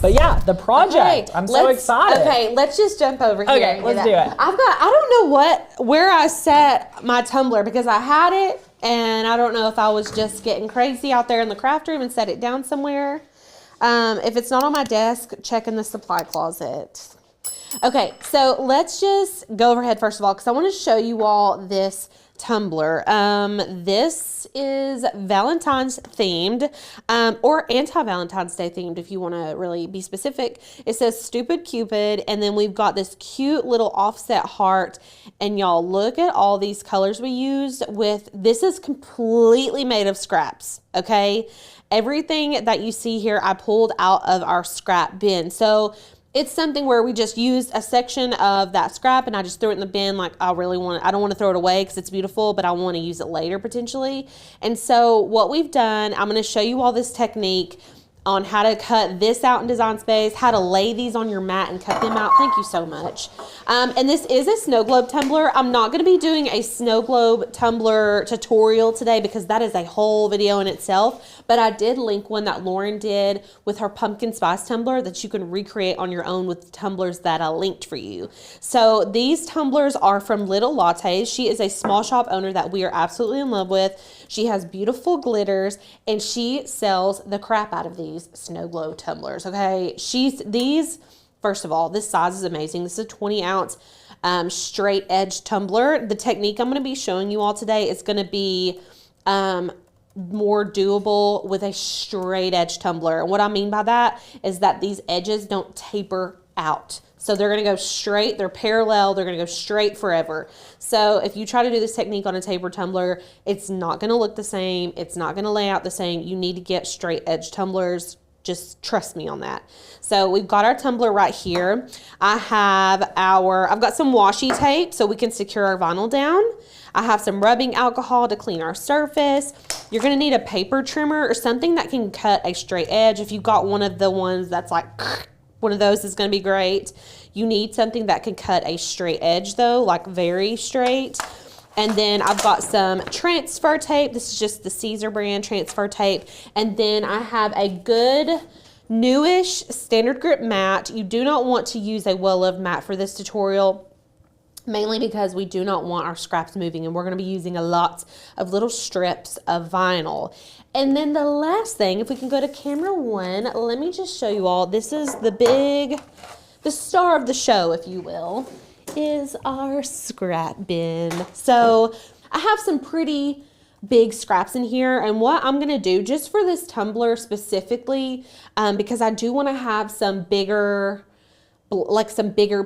But yeah, the project. I'm so excited. Okay, let's just jump over here. Okay, let's do it. I don't know where I set my tumbler because I had it and I don't know if I was just getting crazy out there in the craft room and set it down somewhere. If it's not on my desk, check in the supply closet. Okay, so let's just go overhead first of all because I want to show you all this tumbler. This is Valentine's themed, or anti-Valentine's Day themed if you want to really be specific. It says Stupid Cupid, and then we've got this cute little offset heart, and y'all look at all these colors we used with, this is completely made of scraps, okay? Everything that you see here, I pulled out of our scrap bin. So it's something where we just used a section of that scrap and I just threw it in the bin like I don't want to throw it away because it's beautiful, but I want to use it later potentially. And so what we've done, I'm going to show you all this technique on how to cut this out in Design Space, how to lay these on your mat and cut them out. Thank you so much. And this is a snow globe tumbler. I'm not going to be doing a snow globe tumbler tutorial today because that is a whole video in itself, but I did link one that Lauren did with her pumpkin spice tumbler that you can recreate on your own with tumblers that I linked for you. So these tumblers are from Little Lattes. She is a small shop owner that we are absolutely in love with. She has beautiful glitters and she sells the crap out of these snow globe tumblers. Okay, first of all, this size is amazing. This is a 20-ounce straight edge tumbler. The technique I'm going to be showing you all today is going to be more doable with a straight edge tumbler. And what I mean by that is that these edges don't taper out. So they're going to go straight, they're parallel, they're going to go straight forever. So if you try to do this technique on a taper tumbler, it's not going to look the same. It's not going to lay out the same. You need to get straight edge tumblers. Just trust me on that. So we've got our tumbler right here. I've got some washi tape so we can secure our vinyl down. I have some rubbing alcohol to clean our surface. You're going to need a paper trimmer or something that can cut a straight edge. If you've got one of the ones that's like one of those is going to be great. You need something that can cut a straight edge though, like very straight. And then I've got some transfer tape. This is just the Caesar brand transfer tape. And then I have a good newish standard grip mat. You do not want to use a well-loved mat for this tutorial, mainly because we do not want our scraps moving and we're going to be using a lot of little strips of vinyl. And then the last thing, if we can go to camera 1, let me just show you all. This is the star of the show, if you will, is our scrap bin. So I have some pretty big scraps in here, and what I'm going to do just for this tumbler specifically, because I do want to have some bigger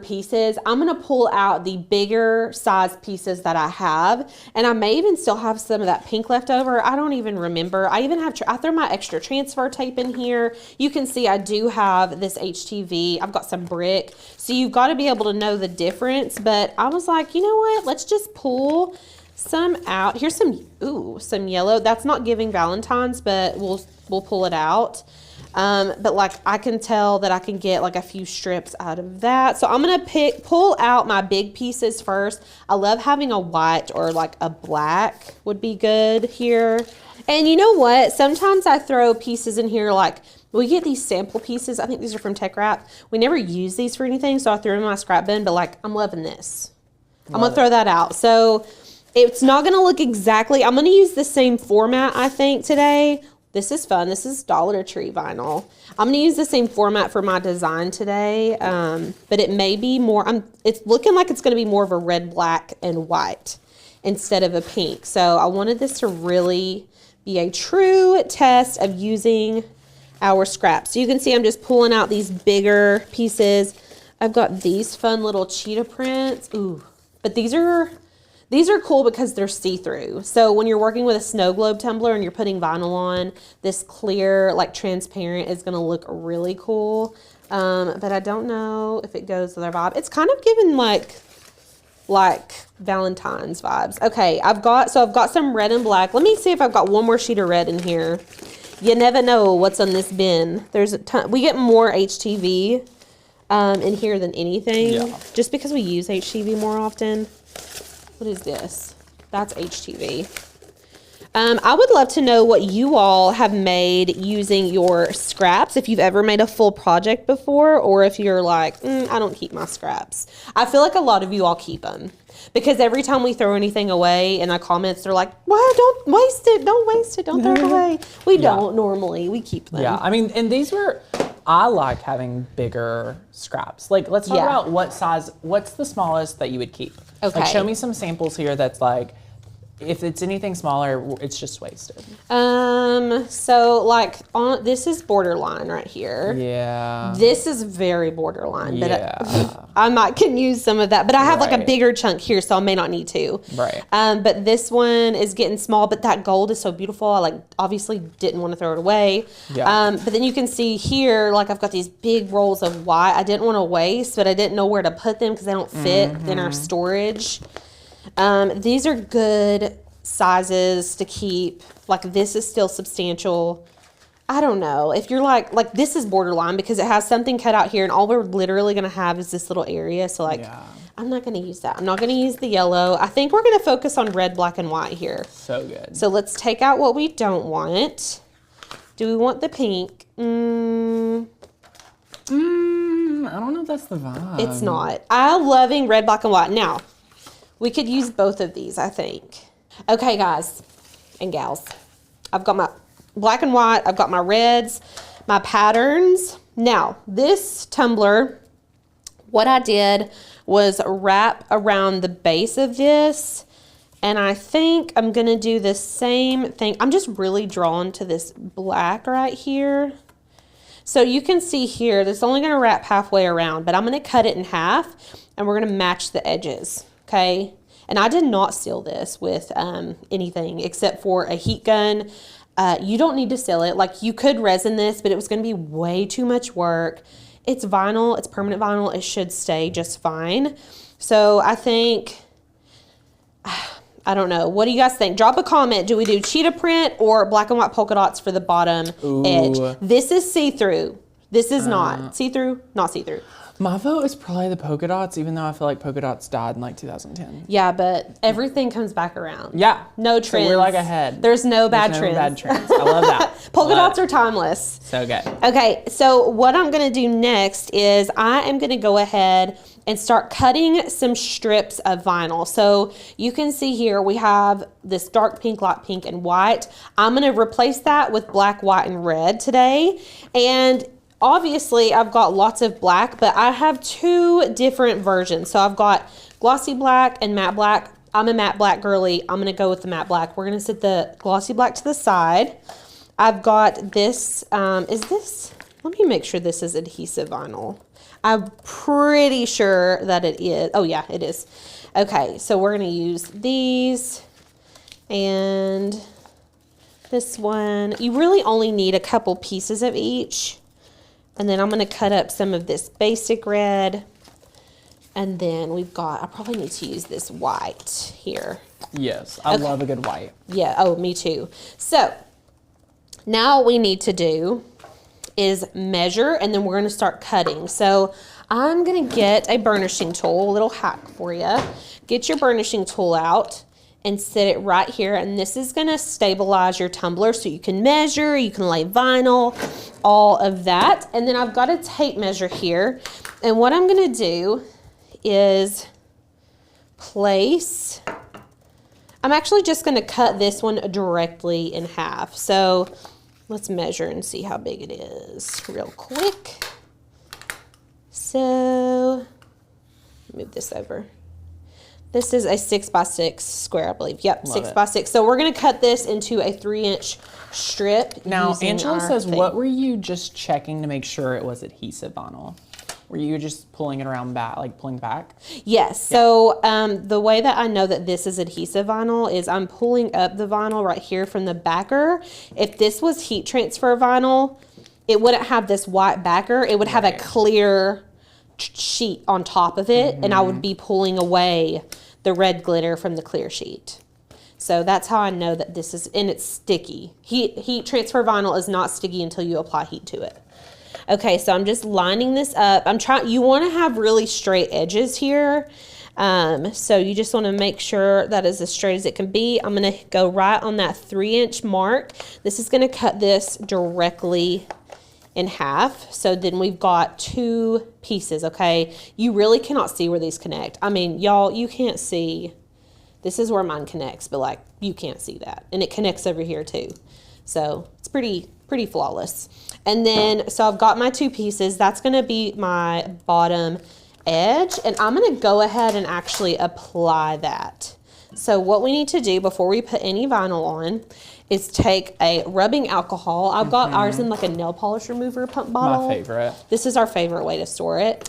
pieces, I'm going to pull out the bigger size pieces that I have, and I may even still have some of that pink left over. I don't even remember. I threw my extra transfer tape in here. You can see I do have this HTV. I've got some brick, so you've got to be able to know the difference, but I was like, you know what, let's just pull some out. Here's some yellow. That's not giving Valentine's, but we'll pull it out. But like I can tell that I can get like a few strips out of that. So I'm going to pull out my big pieces first. I love having a white or like a black would be good here. And you know what? Sometimes I throw pieces in here like we get these sample pieces. I think these are from Tech Wrap. We never use these for anything, so I threw them in my scrap bin, but like I'm loving this. I'm going to throw that out. So it's not going to look exactly, I'm going to use the same format I think today. This is fun. This is Dollar Tree vinyl. I'm going to use the same format for my design today, but it may be more, it's looking like it's going to be more of a red, black, and white instead of a pink. So I wanted this to really be a true test of using our scraps. So you can see I'm just pulling out these bigger pieces. I've got these fun little cheetah prints. Ooh, but these are cool because they're see-through. So when you're working with a snow globe tumbler and you're putting vinyl on, this clear, like transparent is gonna look really cool. But I don't know if it goes with our vibe. It's kind of giving like Valentine's vibes. Okay, I've got some red and black. Let me see if I've got one more sheet of red in here. You never know what's on this bin. There's a ton. We get more HTV in here than anything, just because we use HTV more often. What is this? That's HTV. I would love to know what you all have made using your scraps, if you've ever made a full project before, or if you're like, I don't keep my scraps. I feel like a lot of you all keep them. Because every time we throw anything away in the comments, they're like, "Why don't waste it? Don't waste it. Don't throw it away." We don't normally. We keep them. Yeah, I mean, and these were, I like having bigger scraps. Like, let's talk about what size, what's the smallest that you would keep? Okay. Like, show me some samples here that's like, if it's anything smaller, it's just wasted. So like this is borderline right here. Yeah. This is very borderline, but Yeah. I might can use some of that. But I have like a bigger chunk here, so I may not need to. Right. But this one is getting small, but that gold is so beautiful. I like obviously didn't want to throw it away. Yeah. But then you can see here, like I've got these big rolls of white. I didn't want to waste, but I didn't know where to put them because they don't fit in our storage. These are good sizes to keep. Like this is still substantial. I don't know if you're like this is borderline because it has something cut out here and all we're literally going to have is this little area. So like, I'm not going to use that. I'm not going to use the yellow. I think we're going to focus on red, black, and white here. So good. So let's take out what we don't want. Do we want the pink? I don't know if that's the vibe. It's not. I'm loving red, black, and white. Now, we could use both of these, I think. Okay, guys and gals. I've got my black and white. I've got my reds, my patterns. Now, this tumbler, what I did was wrap around the base of this. And I think I'm going to do the same thing. I'm just really drawn to this black right here. So you can see here, this is only going to wrap halfway around, but I'm going to cut it in half and we're going to match the edges. Okay. And I did not seal this with anything except for a heat gun. You don't need to seal it. Like you could resin this, but it was going to be way too much work. It's vinyl. It's permanent vinyl. It should stay just fine. So I think, I don't know. What do you guys think? Drop a comment. Do we do cheetah print or black and white polka dots for the bottom edge? This is see-through. This is not. See-through, not see-through. My vote is probably the polka dots, even though I feel like polka dots died in like 2010. Yeah, but everything comes back around. Yeah. No trends. So we're like ahead. There's no bad trends. Bad trends. I love that. Polka dots are timeless. So good. Okay, so what I'm going to do next is I am going to go ahead and start cutting some strips of vinyl. So you can see here we have this dark pink, light pink, and white. I'm going to replace that with black, white, and red today. And obviously, I've got lots of black, but I have two different versions. So I've got glossy black and matte black. I'm a matte black girly. I'm going to go with the matte black. We're going to set the glossy black to the side. I've got this, let me make sure this is adhesive vinyl. I'm pretty sure that it is. Oh yeah, it is. Okay, so we're going to use these and this one. You really only need a couple pieces of each. And then I'm going to cut up some of this basic red. And then we've got, I probably need to use this white here. Yes, I love a good white. Yeah, oh, me too. So now what we need to do is measure and then we're going to start cutting. So I'm going to get a burnishing tool, a little hack for you. Get your burnishing tool out and set it right here. And this is going to stabilize your tumbler so you can measure, you can lay vinyl, all of that. And then I've got a tape measure here. And what I'm going to do is place, I'm actually just going to cut this one directly in half. So let's measure and see how big it is real quick. So move this over. This is a 6x6 square, I believe. Yep, 6x6. So we're going to cut this into a 3-inch strip. Now, Angela says, what were you just checking to make sure it was adhesive vinyl? Were you just pulling it around back, like pulling back? Yes. Yeah. So the way that I know that this is adhesive vinyl is I'm pulling up the vinyl right here from the backer. If this was heat transfer vinyl, it wouldn't have this white backer. It would have a clear sheet on top of it, and I would be pulling away the red glitter from the clear sheet. So that's how I know that this is, and it's sticky. Heat transfer vinyl is not sticky until you apply heat to it. Okay, so I'm just lining this up. You want to have really straight edges here. So you just want to make sure that is as straight as it can be. I'm going to go right on that 3-inch mark. This is going to cut this directly in half. So then we've got 2 pieces, okay? You really cannot see where these connect. I mean, y'all, you can't see. This is where mine connects, but like you can't see that. And it connects over here too. So it's pretty flawless. And then, so I've got my 2 pieces. That's going to be my bottom edge. And I'm going to go ahead and actually apply that. So what we need to do before we put any vinyl on is take a rubbing alcohol. I've got ours in like a nail polish remover pump bottle. My favorite. This is our favorite way to store it.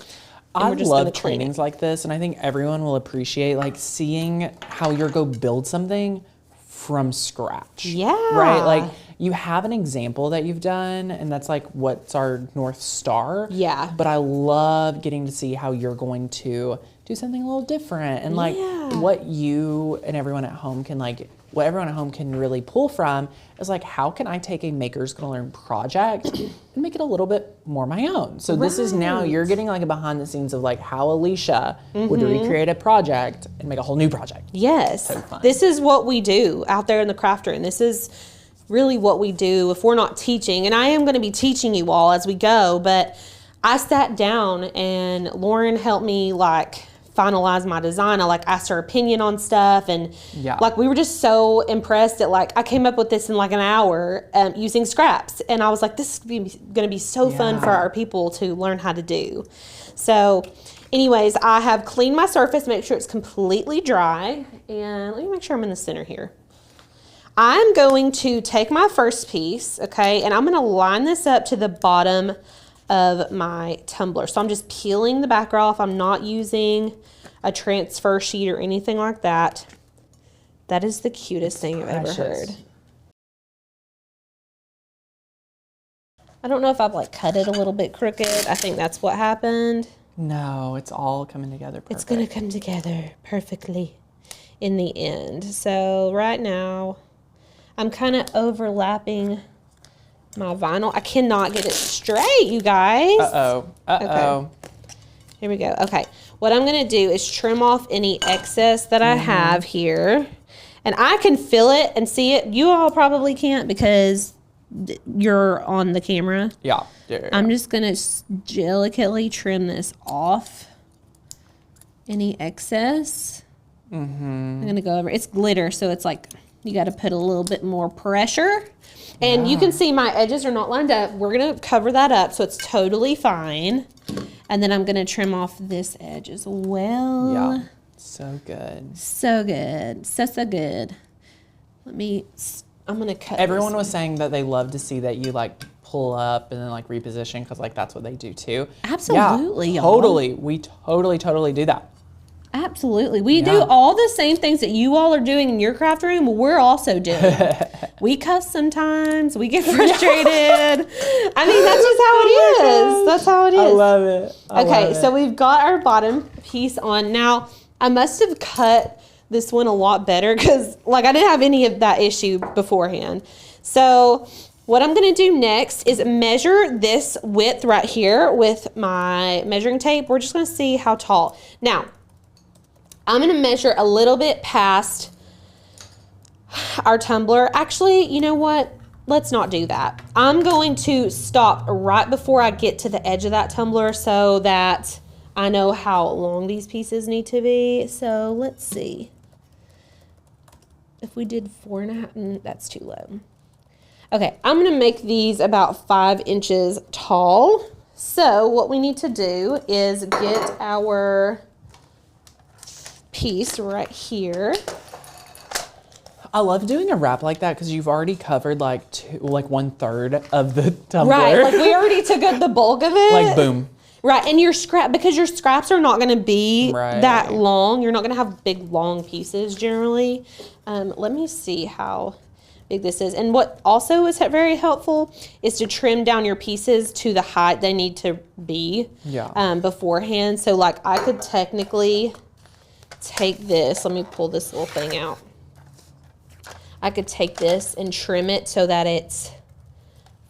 I love trainings like this, and I think everyone will appreciate like seeing how you're go build something from scratch. Yeah. Right? Like you have an example that you've done, and that's like what's our North Star. Yeah. But I love getting to see how you're going to do something a little different, and like what you and everyone at home can like, what everyone at home can really pull from is like, how can I take a Maker's Gonna Learn project and make it a little bit more my own? So this is now, you're getting like a behind the scenes of like how Alicia would recreate a project and make a whole new project. Yes. So fun. This is what we do out there in the craft room. This is really what we do if we're not teaching. And I am going to be teaching you all as we go, but I sat down and Lauren helped me like finalize my design. I like asked her opinion on stuff, and like we were just so impressed that like I came up with this in like an hour using scraps, and I was like, this is going to be so fun for our people to learn how to do. So anyways, I have cleaned my surface, make sure it's completely dry, and let me make sure I'm in the center here. I'm going to take my first piece, okay, and I'm going to line this up to the bottom of my tumbler. So I'm just peeling the back off. I'm not using a transfer sheet or anything like that. That is the cutest thing I've ever heard. I don't know if I've like cut it a little bit crooked. I think that's what happened. No, it's all coming together perfect. It's going to come together perfectly in the end. So right now I'm kind of overlapping my vinyl. I cannot get it straight, you guys. Uh-oh. Uh-oh. Okay. Here we go. Okay. What I'm going to do is trim off any excess that I have here. And I can feel it and see it. You all probably can't because you're on the camera. Yeah. I'm just going to delicately trim this off. Any excess. I'm going to go over. It's glitter, so it's like you got to put a little bit more pressure. And you can see my edges are not lined up. We're going to cover that up so it's totally fine. And then I'm going to trim off this edge as well. Yeah. So good. So good. So good. I'm going to cut Everyone was saying that they love to see that you like pull up and then like reposition because like that's what they do too. Absolutely, yeah, y'all. Totally. We totally do that. Absolutely. We do all the same things that you all are doing in your craft room, we're also doing. We cuss sometimes. We get frustrated. I mean, that's just how it is. That's how it is. I love it. Okay, so we've got our bottom piece on. Now, I must have cut this one a lot better because, like, I didn't have any of that issue beforehand. So what I'm going to do next is measure this width right here with my measuring tape. We're just going to see how tall. Now, I'm going to measure a little bit past our tumbler. Actually, you know what? Let's not do that. I'm going to stop right before I get to the edge of that tumbler so that I know how long these pieces need to be. So let's see. If we did 4.5, that's too low. Okay, I'm going to make these about 5 inches tall. So what we need to do is get our piece right here. I love doing a wrap like that because you've already covered like 1/3 of the tumbler. Right, like we already took out the bulk of it. Like boom. Right, and your because your scraps are not going to be that long. You're not going to have big long pieces generally. Let me see how big this is. And what also is very helpful is to trim down your pieces to the height they need to be beforehand. So like I could technically take this. Let me pull this little thing out. I could take this and trim it so that it's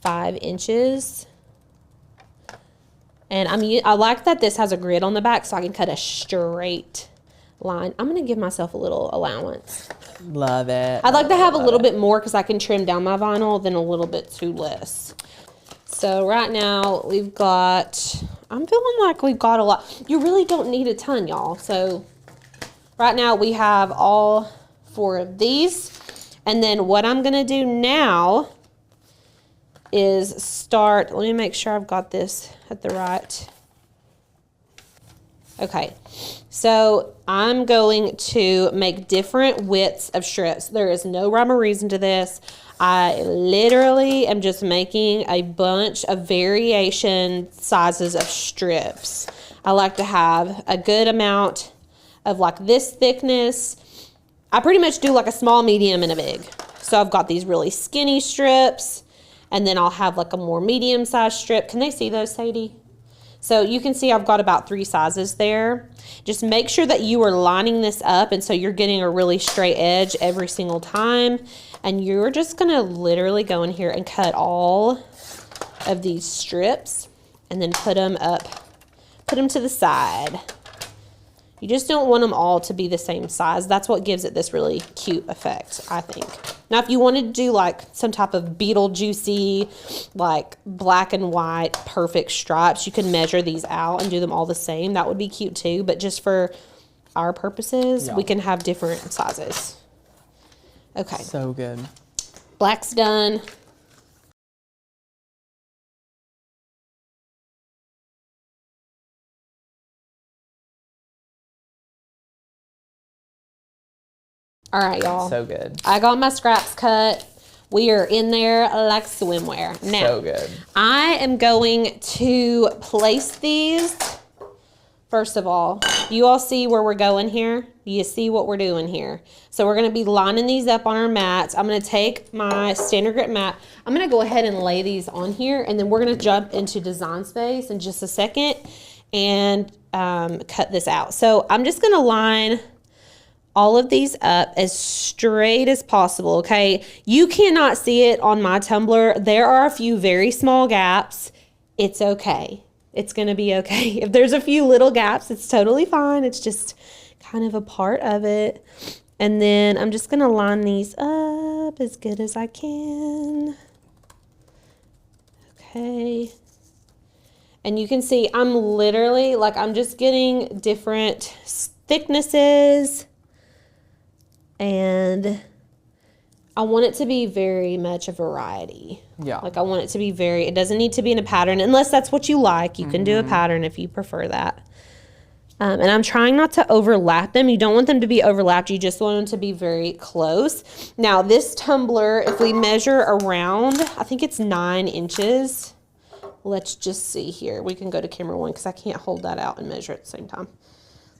5 inches. And I like that this has a grid on the back so I can cut a straight line. I'm going to give myself a little allowance. Love it. I'd like to have a little bit more because I can trim down my vinyl than a little bit too less. So right now we've got, I'm feeling like we've got a lot. You really don't need a ton, y'all. So right now we have all 4 of these. And then what I'm going to do now is start, let me make sure I've got this at the right. Okay, so I'm going to make different widths of strips. There is no rhyme or reason to this. I literally am just making a bunch of variation sizes of strips. I like to have a good amount of like this thickness. I pretty much do like a small, medium, and a big. So I've got these really skinny strips, and then I'll have like a more medium-sized strip. Can they see those, Sadie? So you can see I've got about 3 sizes there. Just make sure that you are lining this up, and so you're getting a really straight edge every single time. And you're just gonna literally go in here and cut all of these strips and then put them to the side. You just don't want them all to be the same size. That's what gives it this really cute effect, I think. Now, if you wanted to do like some type of Beetlejuicy, like black and white, perfect stripes, you can measure these out and do them all the same. That would be cute too. But just for our purposes, we can have different sizes. Okay. So good. Black's done. All right, y'all. So good. I got my scraps cut. We are in there like swimwear. Now, so good. I am going to place these. First of all, you all see where we're going here? You see what we're doing here? So we're going to be lining these up on our mats. I'm going to take my standard grip mat. I'm going to go ahead and lay these on here, and then we're going to jump into design space in just a second and cut this out. So I'm just going to line all of these up as straight as possible, okay? You cannot see it on my tumbler. There are a few very small gaps. It's okay. It's gonna be okay. If there's a few little gaps, it's totally fine. It's just kind of a part of it. And then I'm just gonna line these up as good as I can. Okay. And you can see I'm literally, like, I'm just getting different thicknesses. And I want it to be very much a variety. Yeah. Like I want it to be it doesn't need to be in a pattern unless that's what you like. You can do a pattern if you prefer that. And I'm trying not to overlap them. You don't want them to be overlapped. You just want them to be very close. Now this tumbler, if we measure around, I think it's 9 inches. Let's just see here. We can go to camera 1 because I can't hold that out and measure at the same time.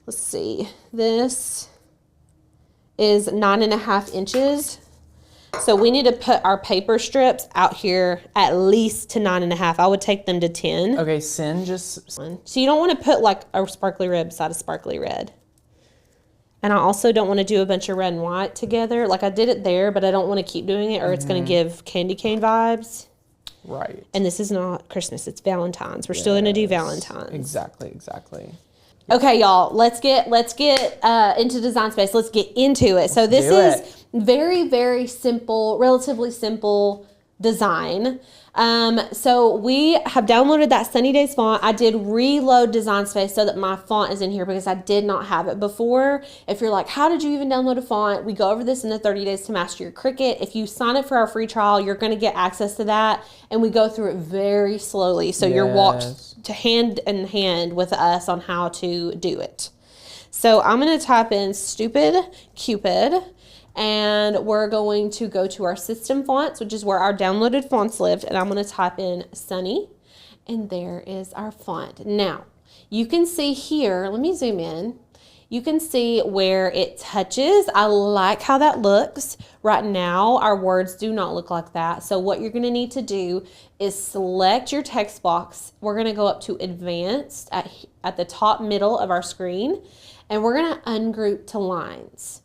Let's see. This is 9.5 inches. So we need to put our paper strips out here at least to 9.5. I would take them to 10. Okay, So you don't want to put like a sparkly red beside a sparkly red. And I also don't want to do a bunch of red and white together. Like I did it there, but I don't want to keep doing it or it's going to give candy cane vibes. Right. And this is not Christmas, it's Valentine's. We're still going to do Valentine's. Exactly. Okay, y'all, let's get into design space. Let's get into it. So this is very, very simple, relatively simple design. So we have downloaded that Sunny Days font. I did reload design space so that my font is in here because I did not have it before. If you're like, how did you even download a font? We go over this in the 30 days to master your Cricut. If you sign up for our free trial, you're going to get access to that. And we go through it very slowly. So you're walked to hand in hand with us on how to do it. So I'm going to type in Stupid Cupid. And we're going to go to our system fonts, which is where our downloaded fonts lived. And I'm going to type in Sunny. And there is our font. Now, you can see here, let me zoom in. You can see where it touches. I like how that looks. Right now, our words do not look like that. So what you're going to need to do is select your text box. We're going to go up to Advanced at the top middle of our screen. And we're going to ungroup to lines.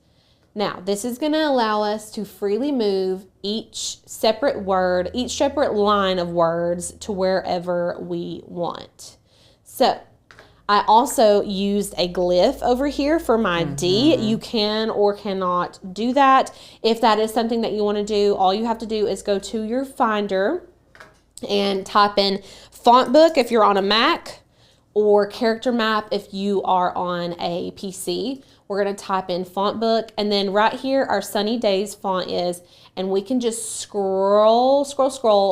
Now, this is going to allow us to freely move each separate word, each separate line of words to wherever we want. So, I also used a glyph over here for my D. You can or cannot do that. If that is something that you want to do, all you have to do is go to your Finder and type in font book if you're on a Mac, or character map if you are on a PC. We're going to type in font book, and then right here our Sunny Days font is, and we can just scroll.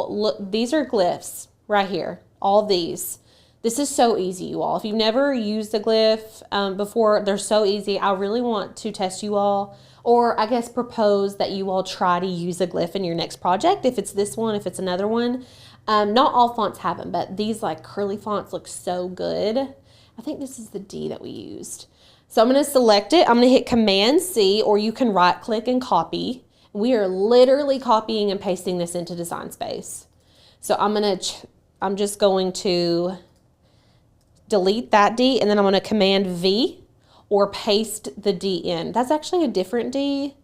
Look, these are glyphs right here, all these. This is so easy, you all. If you've never used a glyph before, they're so easy. I really want to test you all, or I guess propose that you all try to use a glyph in your next project. If it's this one, if it's another one. Not all fonts have them, but these like curly fonts look so good. I think this is the D that we used. So I'm going to select it. I'm going to hit Command C, or you can right click and copy. We are literally copying and pasting this into Design Space. So I'm just going to delete that D, and then I'm going to Command V or paste the D in. That's actually a different D,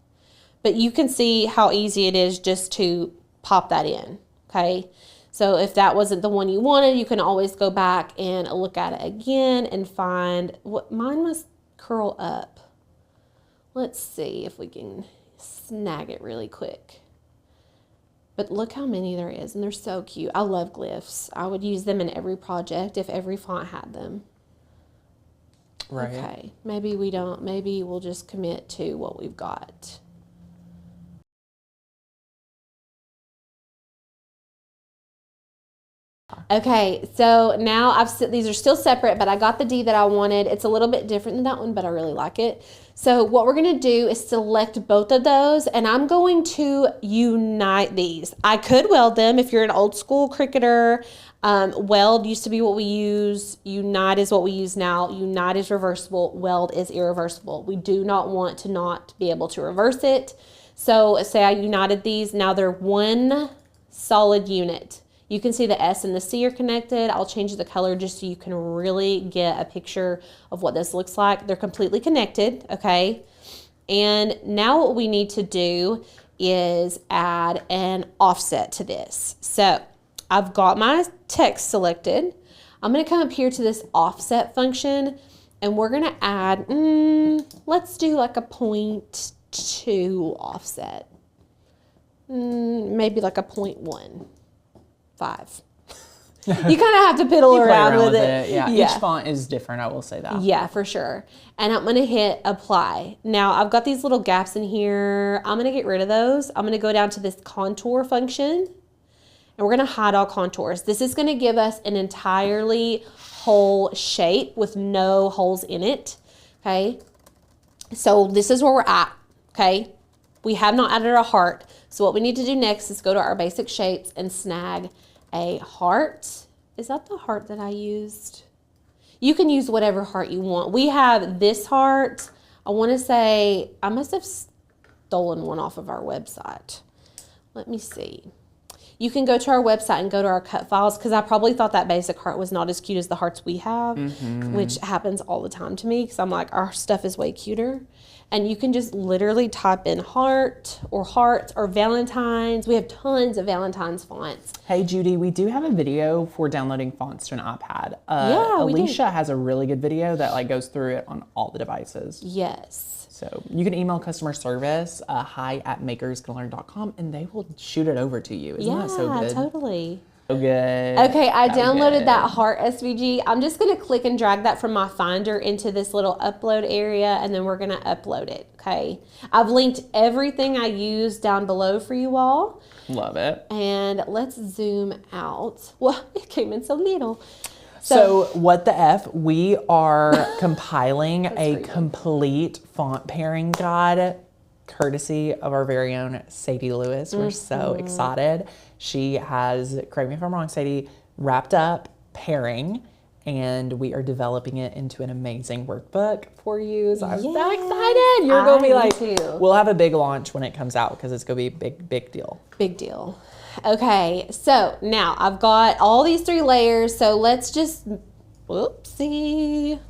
but you can see how easy it is just to pop that in, okay? So if that wasn't the one you wanted, you can always go back and look at it again and find what mine must curl up. Let's see if we can snag it really quick. But look how many there is, and they're so cute. I love glyphs. I would use them in every project if every font had them. Right. Okay, maybe we don't. Maybe we'll just commit to what we've got. Okay, so now these are still separate, but I got the D that I wanted. It's a little bit different than that one, but I really like it. So what we're going to do is select both of those, and I'm going to unite these. I could weld them if you're an old school Cricketer. Weld used to be what we use. Unite is what we use now. Unite is reversible. Weld is irreversible. We do not want to not be able to reverse it. So say I united these. Now they're one solid unit. You can see the S and the C are connected. I'll change the color just so you can really get a picture of what this looks like. They're completely connected, okay? And now what we need to do is add an offset to this. So I've got my text selected. I'm gonna come up here to this offset function, and we're gonna add, let's do like a 0.2 offset. Maybe like a 0.15. You kind of have to piddle around with it. Yeah, each font is different, I will say that. Yeah, for sure. And I'm going to hit apply. Now, I've got these little gaps in here. I'm going to get rid of those. I'm going to go down to this contour function, and we're going to hide all contours. This is going to give us an entirely whole shape with no holes in it, okay? So this is where we're at, okay? We have not added a heart. So what we need to do next is go to our basic shapes and snag a heart. Is that the heart that I used? You can use whatever heart you want. We have this heart. I want to say, I must have stolen one off of our website. Let me see. You can go to our website and go to our cut files, because I probably thought that basic heart was not as cute as the hearts we have, which happens all the time to me, because I'm like, our stuff is way cuter. And you can just literally type in heart or hearts or Valentine's. We have tons of Valentine's fonts. Hey, Judy, we do have a video for downloading fonts to an iPad. Yeah, Alicia has a really good video that like goes through it on all the devices. Yes. So you can email customer service, hi@makersgonna.learn.com, and they will shoot it over to you. Isn't that so good? Yeah, totally. So good. Okay, I downloaded that heart SVG. I'm just going to click and drag that from my Finder into this little upload area, and then we're going to upload it, okay? I've linked everything I use down below for you all. Love it. And let's zoom out. Well, it came in so little. So what the F? We are compiling a complete font pairing guide courtesy of our very own Sadie Lewis. We're so excited. She has, correct me if I'm wrong, Sadie, wrapped up pairing, and we are developing it into an amazing workbook for you. So I'm so excited. You're going to be like, we'll have a big launch when it comes out, because it's going to be a big deal. Big deal. Okay, so now I've got all these 3 layers. So let's just, whoopsie.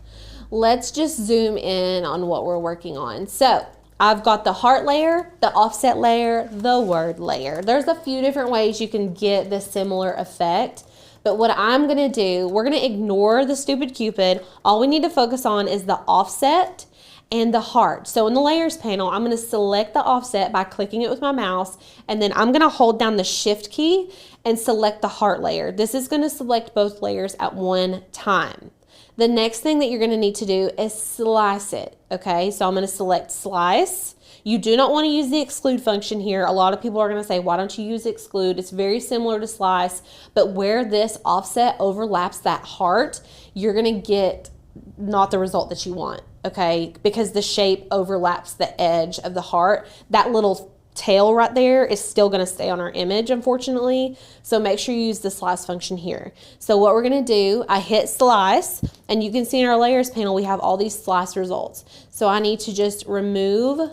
Let's just zoom in on what we're working on. So I've got the heart layer, the offset layer, the word layer. There's a few different ways you can get this similar effect, But what I'm gonna do, we're gonna ignore the stupid Cupid. All we need to focus on is the offset and the heart. So in the layers panel, I'm gonna select the offset by clicking it with my mouse, and then I'm gonna hold down the shift key and select the heart layer. This is gonna select both layers at one time. The next thing that you're gonna need to do is slice it, okay? So I'm gonna select slice. You do not wanna use the exclude function here. A lot of people are gonna say, why don't you use exclude? It's very similar to slice, but where this offset overlaps that heart, you're gonna get not the result that you want, okay? Because the shape overlaps the edge of the heart. That little tail right there is still gonna stay on our image, unfortunately. So make sure you use the slice function here. So what we're gonna do, I hit slice, and you can see in our layers panel, we have all these slice results. So I need to just remove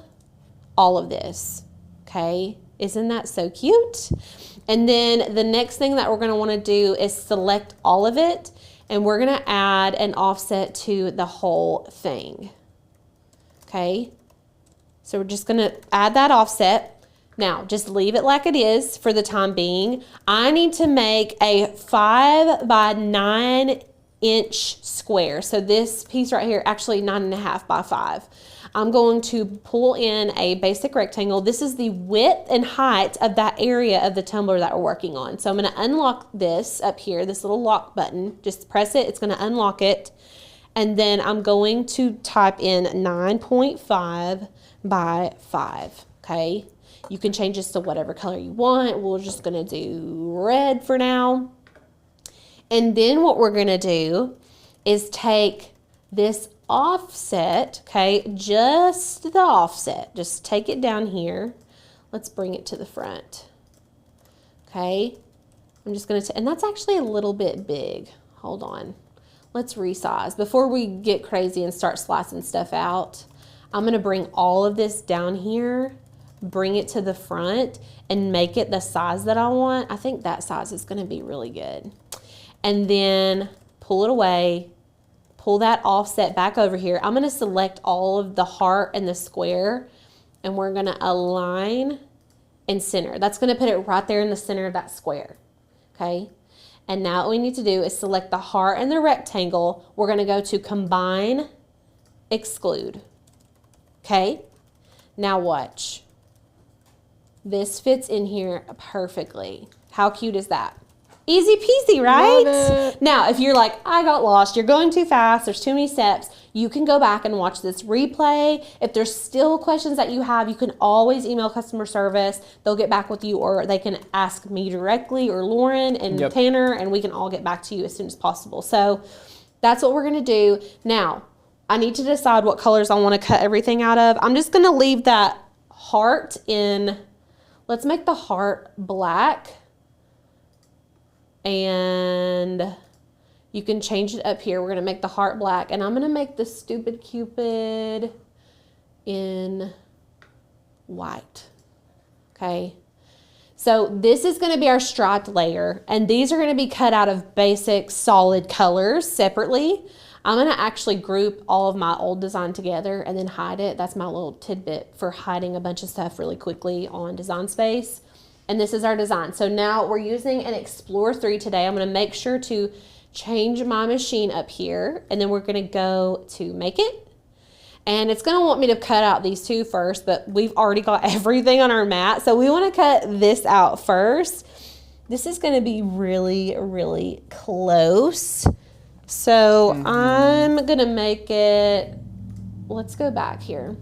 all of this, okay? Isn't that so cute? And then the next thing that we're gonna wanna do is select all of it, and we're gonna add an offset to the whole thing, okay? So we're just gonna add that offset. Now, just leave it like it is for the time being. I need to make a 5 by 9 inch square. So this piece right here, actually 9.5 by 5. I'm going to pull in a basic rectangle. This is the width and height of that area of the tumbler that we're working on. So I'm gonna unlock this up here, this little lock button. Just press it, it's gonna unlock it. And then I'm going to type in 9.5 by 5, okay? You can change this to whatever color you want. We're just gonna do red for now. And then what we're gonna do is take this offset, okay, just the offset. Just take it down here. Let's bring it to the front, okay? I'm just gonna, and that's actually a little bit big. Hold on. Let's resize. Before we get crazy and start slicing stuff out, I'm gonna bring all of this down here, bring it to the front, and make it the size that I want. I think that size is gonna be really good. And then pull it away, pull that offset back over here. I'm gonna select all of the heart and the square, and we're gonna align and center. That's gonna put it right there in the center of that square, okay? And now what we need to do is select the heart and the rectangle. We're gonna go to combine, exclude, okay? Now watch. This fits in here perfectly. How cute is that? Easy peasy, right? Love it. Now, if you're like, I got lost, you're going too fast, there's too many steps, you can go back and watch this replay. If there's still questions that you have, you can always email customer service. They'll get back with you, or they can ask me directly, or Lauren and Tanner, and we can all get back to you as soon as possible. So that's what we're gonna do. Now, I need to decide what colors I wanna cut everything out of. I'm just gonna leave that heart in, let's make the heart black. And you can change it up here. We're gonna make the heart black, and I'm gonna make the stupid Cupid in white, okay? So this is gonna be our striped layer, and these are gonna be cut out of basic solid colors separately. I'm gonna actually group all of my old design together and then hide it. That's my little tidbit for hiding a bunch of stuff really quickly on Design Space. And this is our design. So now we're using an Explorer 3 today. I'm gonna make sure to change my machine up here, and then we're gonna go to make it. And it's gonna want me to cut out these two first, but we've already got everything on our mat. So we wanna cut this out first. This is gonna be really, really close. So I'm gonna make it, let's go back here.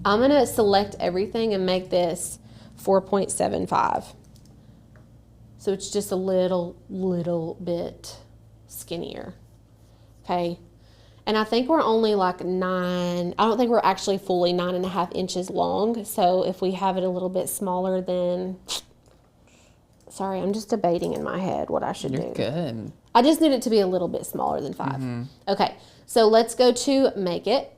I'm gonna select everything and make this 4.75. So it's just a little bit skinnier, okay? And I think we're only like I don't think we're actually fully 9.5 inches long. So if we have it a little bit smaller, then, sorry, I'm just debating in my head what I should do. You're good. I just need it to be a little bit smaller than 5. Okay, so let's go to make it.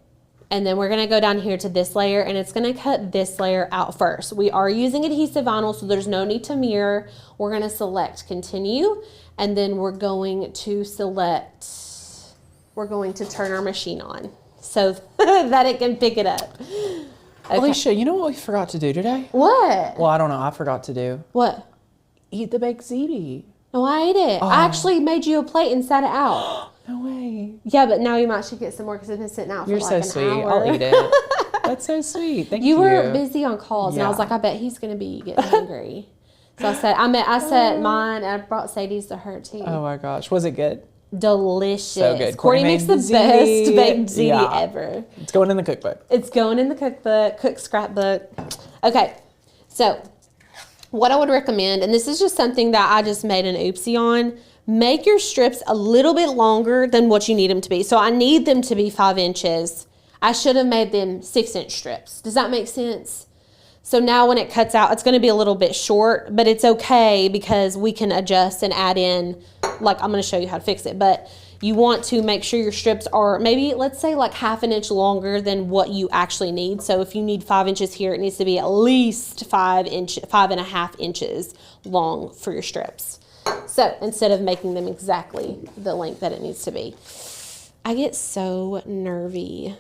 And then we're gonna go down here to this layer, and it's gonna cut this layer out first. We are using adhesive vinyl, so there's no need to mirror. We're gonna select continue, and then we're going to turn our machine on so that it can pick it up. Okay. Alicia, you know what we forgot to do today? What? Well, I don't know. I forgot to do. What? Eat the baked ziti. No, I ate it. I actually made you a plate and sat it out. No way. Yeah, but now you might should get some more because it's been sitting out for You're like so an sweet. hour. I'll eat it. That's so sweet. Thank you. You were busy on calls, and I was Yeah. like, I bet he's going to be getting hungry. So I set mine, and I brought Sadie's to her too. Oh my gosh. Was it good? Delicious. So good. Courtney makes the ziti. best baked ziti Yeah. ever. It's going in the cookbook. It's going in the cook scrapbook. Okay, so what I would recommend, and this is just something that I just made an oopsie on, make your strips a little bit longer than what you need them to be. So I need them to be 5 inches. I should have made them 6-inch strips. Does that make sense? So now when it cuts out, it's going to be a little bit short, but it's okay because we can adjust and add in, like I'm going to show you how to fix it, but you want to make sure your strips are maybe, let's say like 1/2 inch longer than what you actually need. So if you need 5 inches here, it needs to be at least 5.5 inches long for your strips. So instead of making them exactly the length that it needs to be. I get so nervy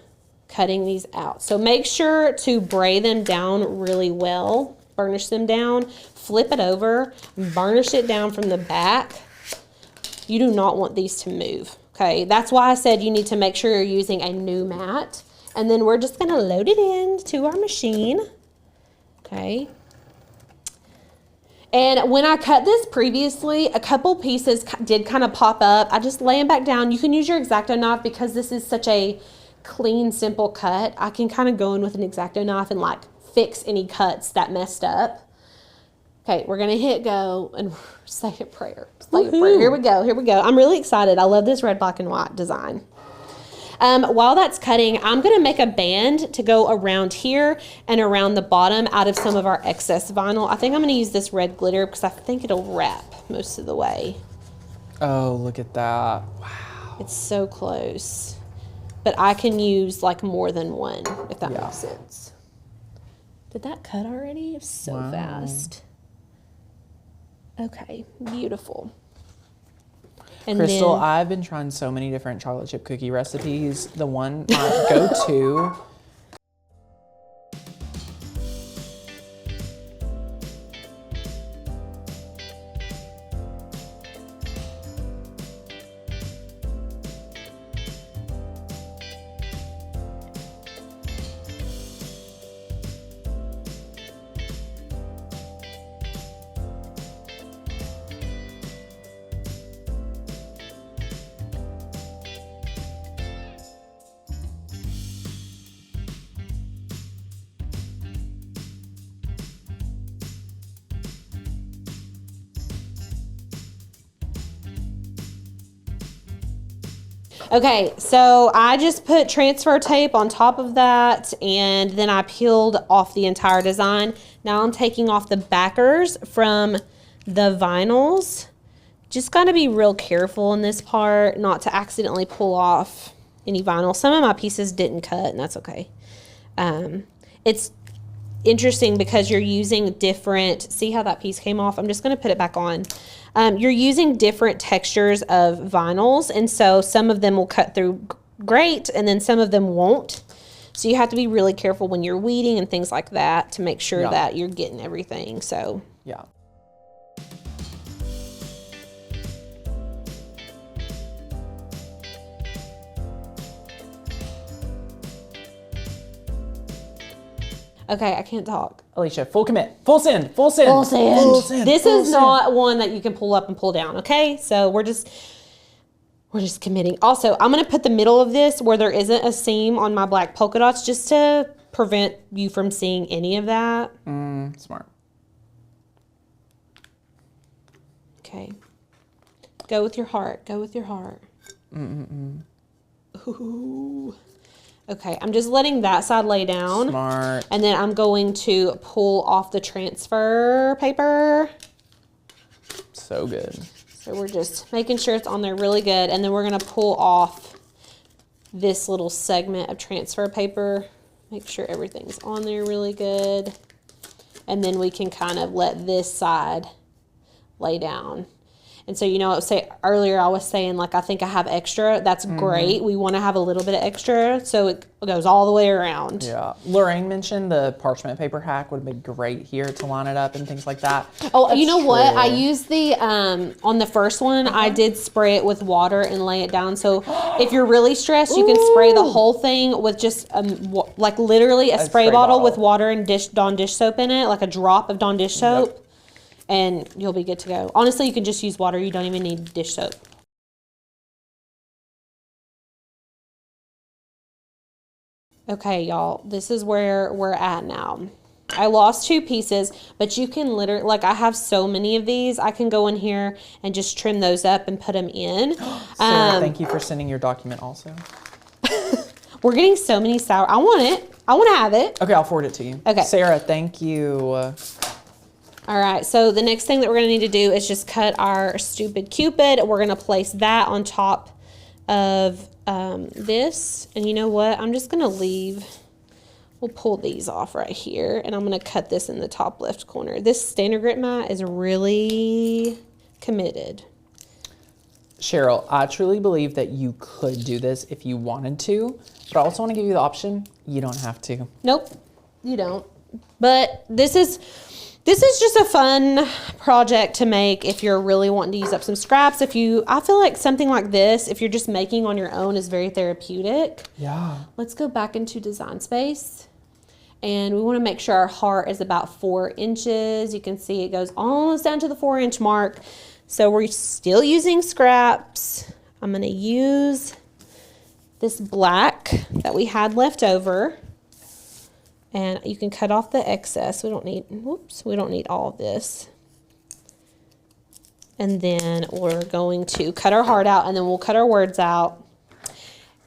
cutting these out. So make sure to braid them down really well, burnish them down, flip it over, burnish it down from the back. You do not want these to move, okay? That's why I said you need to make sure you're using a new mat. And then we're just gonna load it into our machine, okay? And when I cut this previously, a couple pieces did kind of pop up. I just lay them back down. You can use your X-Acto knife because this is such a clean, simple cut. I can kind of go in with an X-Acto knife and like fix any cuts that messed up. Okay, we're gonna hit go and say a prayer. Say a prayer. Here we go, here we go. I'm really excited. I love this red, black, and white design. While that's cutting, I'm gonna make a band to go around here and around the bottom out of some of our excess vinyl. I think I'm gonna use this red glitter because I think it'll wrap most of the way. Oh, look at that. Wow. It's so close. But I can use like more than one, if that makes sense. Did that cut already? It's so fast. Okay, beautiful. And Crystal, then, I've been trying so many different chocolate chip cookie recipes. The one, my go-to. okay, so I just put transfer tape on top of that, and then I peeled off the entire design. Now I'm taking off the backers from the vinyls. Just got to be real careful in this part, not to accidentally pull off any vinyl. Some of my pieces didn't cut, and that's okay. It's interesting because you're using different, see how that piece came off? I'm just going to put it back on. You're using different textures of vinyls, and so some of them will cut through great, and then some of them won't. So you have to be really careful when you're weeding and things like that to make sure that you're getting everything. So Yeah. okay, I can't talk. Alicia, full commit. Full send. Full send. Full send. Full send. This full is send. not one that you can pull up and pull down, okay? So we're just committing. Also, I'm going to put the middle of this where there isn't a seam on my black polka dots just to prevent you from seeing any of that. Smart. Okay. Go with your heart. Go with your heart. Ooh. Okay, I'm just letting that side lay down. Smart. And then I'm going to pull off the transfer paper. So good. So we're just making sure it's on there really good. And then we're going to pull off this little segment of transfer paper. Make sure everything's on there really good. And then we can kind of let this side lay down. And so, you know, say earlier I was saying, like, I think I have extra. That's great. We want to have a little bit of extra, so it goes all the way around. Yeah. Lorraine mentioned the parchment paper hack would be great here to line it up and things like that. Oh, that's you know what? I used the, on the first one, I did spray it with water and lay it down. So if you're really stressed, you can spray the whole thing with just, like, literally a spray bottle with water and Dawn dish soap in it, like a drop of Dawn dish soap. Yep. And you'll be good to go. Honestly, you can just use water. You don't even need dish soap. Okay, y'all. This is where we're at now. I lost 2 pieces, but you can literally, like, I have so many of these. I can go in here and just trim those up and put them in. Sarah, thank you for sending your document also. We're getting so many sour. I want it. I want to have it. Okay, I'll forward it to you. Okay. Sarah, thank you. All right, so the next thing that we're going to need to do is just cut our stupid Cupid. We're going to place that on top of this. And you know what? I'm just going to leave. We'll pull these off right here. And I'm going to cut this in the top left corner. This standard grip mat is really committed. Cheryl, I truly believe that you could do this if you wanted to. But I also want to give you the option. You don't have to. Nope, you don't. But this is just a fun project to make if you're really wanting to use up some scraps. I feel like something like this, if you're just making on your own, is very therapeutic. Yeah. Let's go back into Design Space. And we want to make sure our heart is about 4 inches. You can see it goes almost down to the 4-inch mark. So we're still using scraps. I'm going to use this black that we had left over. And you can cut off the excess. We don't need all of this. And then we're going to cut our heart out, and then we'll cut our words out.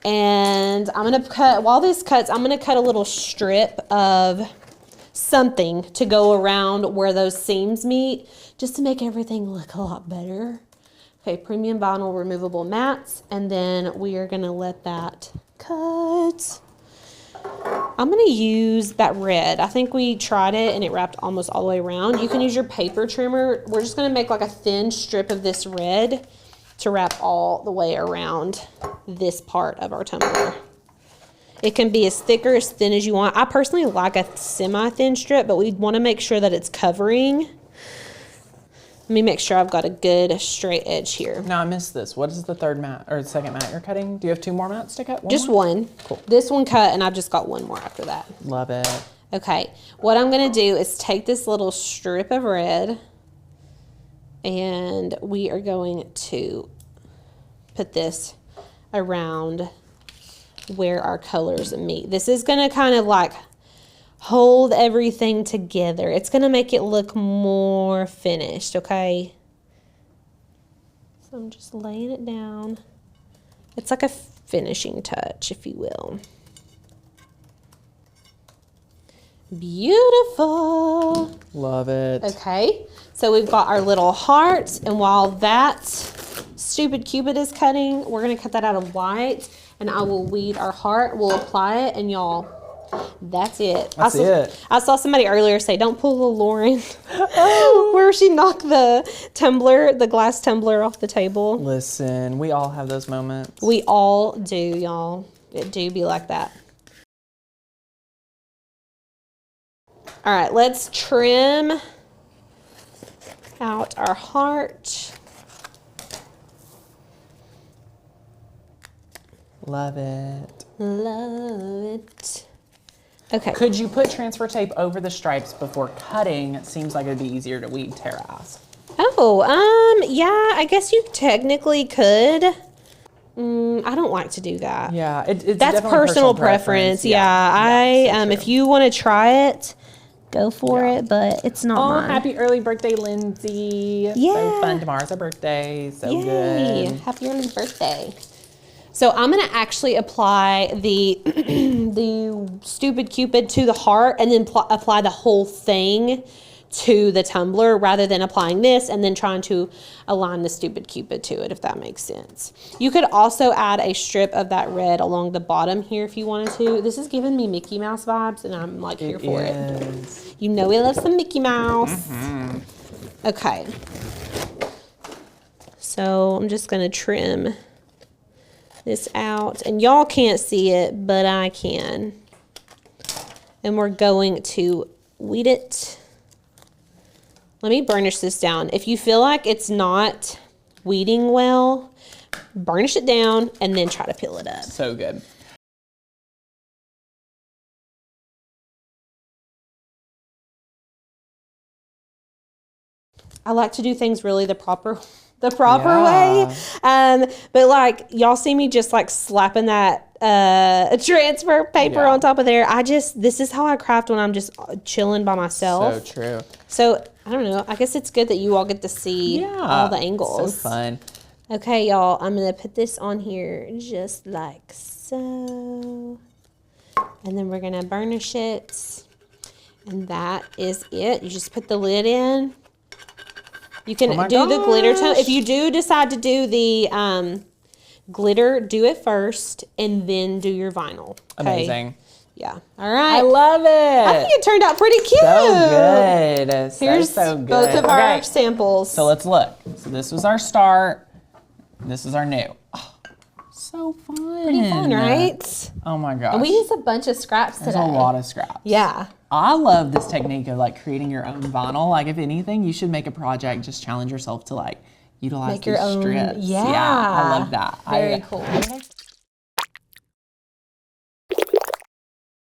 And I'm going to cut, while this cuts, I'm going to cut a little strip of something to go around where those seams meet, just to make everything look a lot better. Okay, premium vinyl removable mats, and then we are going to let that cut. I'm going to use that red. I think we tried it and it wrapped almost all the way around. You can use your paper trimmer. We're just going to make like a thin strip of this red to wrap all the way around this part of our tumbler. It can be as thick or as thin as you want. I personally like a semi-thin strip, but we want to make sure that it's covering. Let me make sure I've got a good straight edge here. Now I missed this. What is the third mat or the second mat you're cutting? Do you have 2 more mats to cut? Just one. Cool. This one cut, and I've just got 1 more after that. Love it. Okay, what I'm going to do is take this little strip of red, and we are going to put this around where our colors meet. This is going to kind of like hold everything together. It's going to make it look more finished, okay? So I'm just laying it down. It's like a finishing touch, if you will. Beautiful. Love it. Okay, so we've got our little heart, and while that stupid Cupid is cutting, we're going to cut that out of white, and I will weed our heart. We'll apply it, and y'all, that's it. I saw somebody earlier say, don't pull the Lauren where she knocked the glass tumbler off the table. Listen, we all have those moments. We all do, y'all. It do be like that. All right, let's trim out our heart. Love it. Love it. Okay. Could you put transfer tape over the stripes before cutting? It seems like it'd be easier to weed. Tara asked. Oh, yeah, I guess you technically could. I don't like to do that. Yeah, it's that's personal preference. Yeah, if you want to try it, go for it, but it's not mine. Happy early birthday, Lindsay. Yeah. So fun. Tomorrow's our birthday. So Yay. Good. Happy early birthday. So I'm going to actually apply the the stupid Cupid to the heart, and then apply the whole thing to the tumbler, rather than applying this and then trying to align the stupid Cupid to it, if that makes sense. You could also add a strip of that red along the bottom here if you wanted to. This is giving me Mickey Mouse vibes, and I'm like here for it. You know we love some Mickey Mouse. Mm-hmm. Okay. So I'm just going to trim this out. And y'all can't see it, but I can. And we're going to weed it. Let me burnish this down. If you feel like it's not weeding well, burnish it down and then try to peel it up. So good. I like to do things really the proper way. But like y'all see me just like slapping that transfer paper on top of there. This is how I craft when I'm just chilling by myself. So true. So I don't know. I guess it's good that you all get to see all the angles. So fun. Okay, y'all. I'm gonna put this on here just like so, and then we're gonna burnish it, and that is it. You just put the lid in. You can do the glitter tone. If you do decide to do the glitter, do it first and then do your vinyl. Okay? Amazing. Yeah. All right. I love it. I think it turned out pretty cute. So good. Here's so good. both of our samples. So let's look. So this was our start. This is our new. Oh, so fun. Pretty fun, right? Oh my gosh. And we used a bunch of scraps today. There's a lot of scraps. Yeah. I love this technique of like creating your own vinyl. Like if anything, you should make a project, just challenge yourself to like utilize Make your these own. strips. Yeah. I love that. Very cool.